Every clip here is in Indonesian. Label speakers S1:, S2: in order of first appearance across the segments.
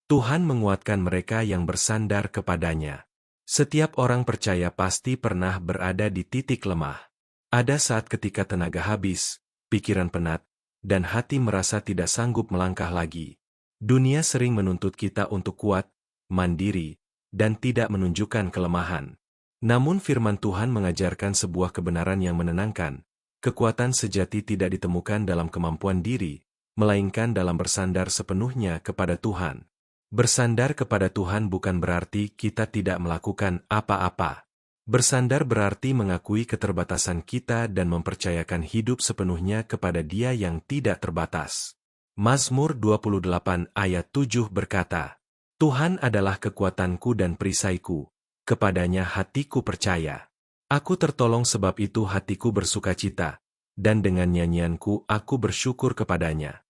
S1: Tuhan menguatkan mereka yang bersandar kepadanya. Setiap orang percaya pasti pernah berada di titik lemah. Ada saat ketika tenaga habis, pikiran penat, dan hati merasa tidak sanggup melangkah lagi. Dunia sering menuntut kita untuk kuat, mandiri, dan tidak menunjukkan kelemahan. Namun firman Tuhan mengajarkan sebuah kebenaran yang menenangkan. Kekuatan sejati tidak ditemukan dalam kemampuan diri, melainkan dalam bersandar sepenuhnya kepada Tuhan. Bersandar kepada Tuhan bukan berarti kita tidak melakukan apa-apa. Bersandar berarti mengakui keterbatasan kita dan mempercayakan hidup sepenuhnya kepada Dia yang tidak terbatas. Mazmur 28 ayat 7 berkata, Tuhan adalah kekuatanku dan perisaiku, kepadanya hatiku percaya. Aku tertolong sebab itu hatiku bersukacita, dan dengan nyanyianku aku bersyukur kepadanya.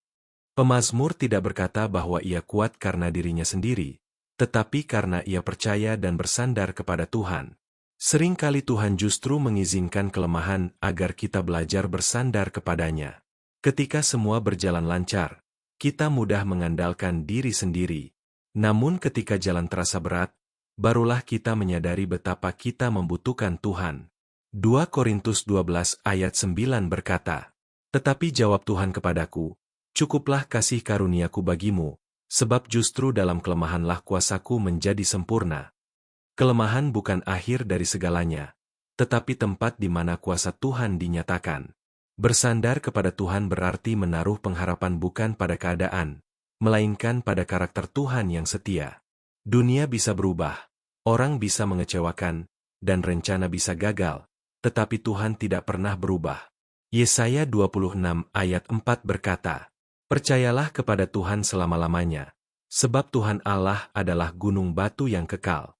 S1: Pemazmur tidak berkata bahwa ia kuat karena dirinya sendiri, tetapi karena ia percaya dan bersandar kepada Tuhan. Seringkali Tuhan justru mengizinkan kelemahan agar kita belajar bersandar kepadanya. Ketika semua berjalan lancar, kita mudah mengandalkan diri sendiri. Namun ketika jalan terasa berat, barulah kita menyadari betapa kita membutuhkan Tuhan. 2 Korintus 12 ayat 9 berkata, Tetapi jawab Tuhan kepadaku, Cukuplah kasih karuniaku bagimu, sebab justru dalam kelemahanlah kuasaku menjadi sempurna. Kelemahan bukan akhir dari segalanya, tetapi tempat di mana kuasa Tuhan dinyatakan. Bersandar kepada Tuhan berarti menaruh pengharapan bukan pada keadaan, melainkan pada karakter Tuhan yang setia. Dunia bisa berubah, orang bisa mengecewakan, dan rencana bisa gagal, tetapi Tuhan tidak pernah berubah. Yesaya 26 ayat 4 berkata, Percayalah kepada Tuhan selama-lamanya, sebab Tuhan Allah adalah gunung batu yang kekal.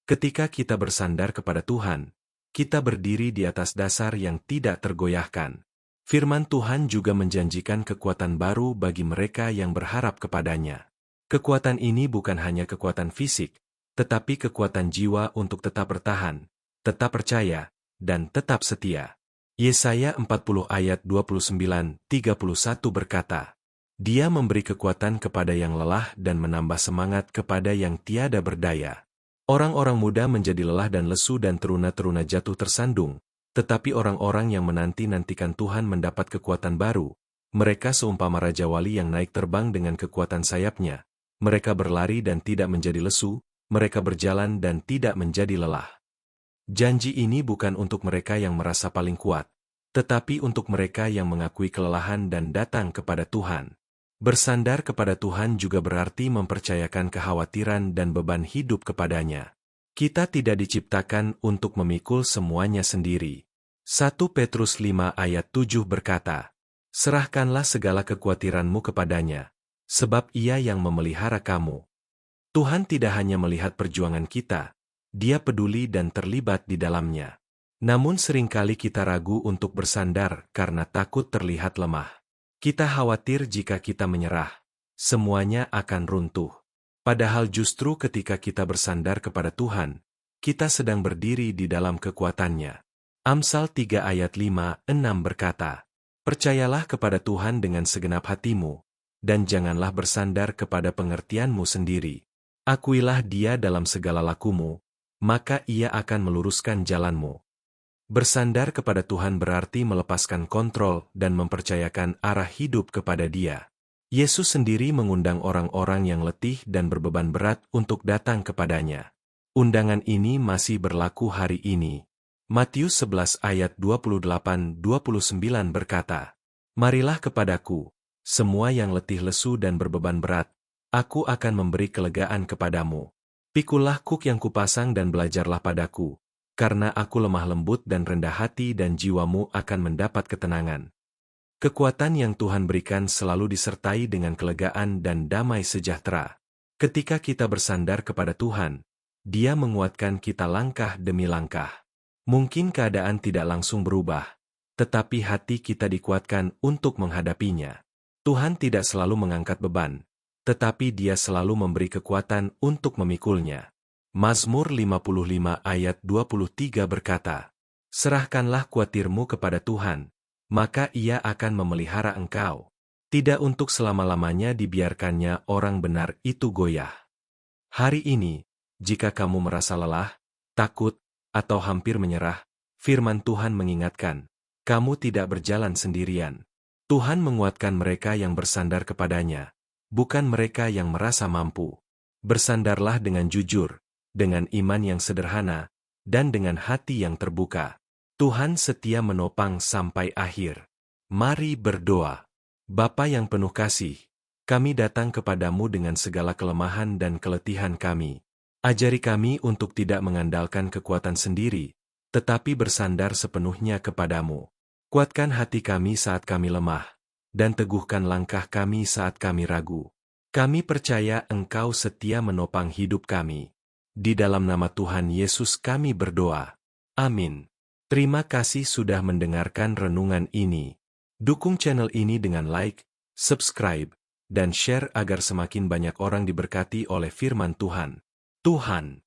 S1: Ketika kita bersandar kepada Tuhan, kita berdiri di atas dasar yang tidak tergoyahkan. Firman Tuhan juga menjanjikan kekuatan baru bagi mereka yang berharap kepadanya. Kekuatan ini bukan hanya kekuatan fisik, tetapi kekuatan jiwa untuk tetap bertahan, tetap percaya, dan tetap setia. Yesaya 40 ayat 29-31 berkata, Dia memberi kekuatan kepada yang lelah dan menambah semangat kepada yang tiada berdaya. Orang-orang muda menjadi lelah dan lesu dan teruna-teruna jatuh tersandung, tetapi orang-orang yang menanti-nantikan Tuhan mendapat kekuatan baru. Mereka seumpama Raja Wali yang naik terbang dengan kekuatan sayapnya. Mereka berlari dan tidak menjadi lesu, mereka berjalan dan tidak menjadi lelah. Janji ini bukan untuk mereka yang merasa paling kuat, tetapi untuk mereka yang mengakui kelelahan dan datang kepada Tuhan. Bersandar kepada Tuhan juga berarti mempercayakan kekhawatiran dan beban hidup kepadanya. Kita tidak diciptakan untuk memikul semuanya sendiri. 1 Petrus 5 ayat 7 berkata, Serahkanlah segala kekhawatiranmu kepadanya, sebab Ia yang memelihara kamu. Tuhan tidak hanya melihat perjuangan kita, Dia peduli dan terlibat di dalamnya. Namun seringkali kita ragu untuk bersandar karena takut terlihat lemah. Kita khawatir jika kita menyerah, semuanya akan runtuh. Padahal justru ketika kita bersandar kepada Tuhan, kita sedang berdiri di dalam kekuatannya. Amsal 3 ayat 5-6 berkata, Percayalah kepada Tuhan dengan segenap hatimu, dan janganlah bersandar kepada pengertianmu sendiri. Akuilah Dia dalam segala lakumu, maka Ia akan meluruskan jalanmu. Bersandar kepada Tuhan berarti melepaskan kontrol dan mempercayakan arah hidup kepada Dia. Yesus sendiri mengundang orang-orang yang letih dan berbeban berat untuk datang kepadanya. Undangan ini masih berlaku hari ini. Matius 11 ayat 28-29 berkata, Marilah kepadaku, semua yang letih lesu dan berbeban berat, aku akan memberi kelegaan kepadamu. Pikulah kuk yang kupasang dan belajarlah padaku, karena aku lemah lembut dan rendah hati dan jiwamu akan mendapat ketenangan. Kekuatan yang Tuhan berikan selalu disertai dengan kelegaan dan damai sejahtera. Ketika kita bersandar kepada Tuhan, Dia menguatkan kita langkah demi langkah. Mungkin keadaan tidak langsung berubah, tetapi hati kita dikuatkan untuk menghadapinya. Tuhan tidak selalu mengangkat beban, tetapi Dia selalu memberi kekuatan untuk memikulnya. Mazmur 55 ayat 23 berkata, Serahkanlah kuatirmu kepada Tuhan, maka Ia akan memelihara engkau. Tidak untuk selama-lamanya dibiarkannya orang benar itu goyah. Hari ini, jika kamu merasa lelah, takut, atau hampir menyerah, firman Tuhan mengingatkan, kamu tidak berjalan sendirian. Tuhan menguatkan mereka yang bersandar kepadanya, bukan mereka yang merasa mampu. Bersandarlah dengan jujur, dengan iman yang sederhana, dan dengan hati yang terbuka. Tuhan setia menopang sampai akhir. Mari berdoa. Bapa yang penuh kasih, kami datang kepadamu dengan segala kelemahan dan keletihan kami. Ajari kami untuk tidak mengandalkan kekuatan sendiri, tetapi bersandar sepenuhnya kepadamu. Kuatkan hati kami saat kami lemah, dan teguhkan langkah kami saat kami ragu. Kami percaya Engkau setia menopang hidup kami. Di dalam nama Tuhan Yesus kami berdoa. Amin. Terima kasih sudah mendengarkan renungan ini. Dukung channel ini dengan like, subscribe, dan share agar semakin banyak orang diberkati oleh firman Tuhan. Tuhan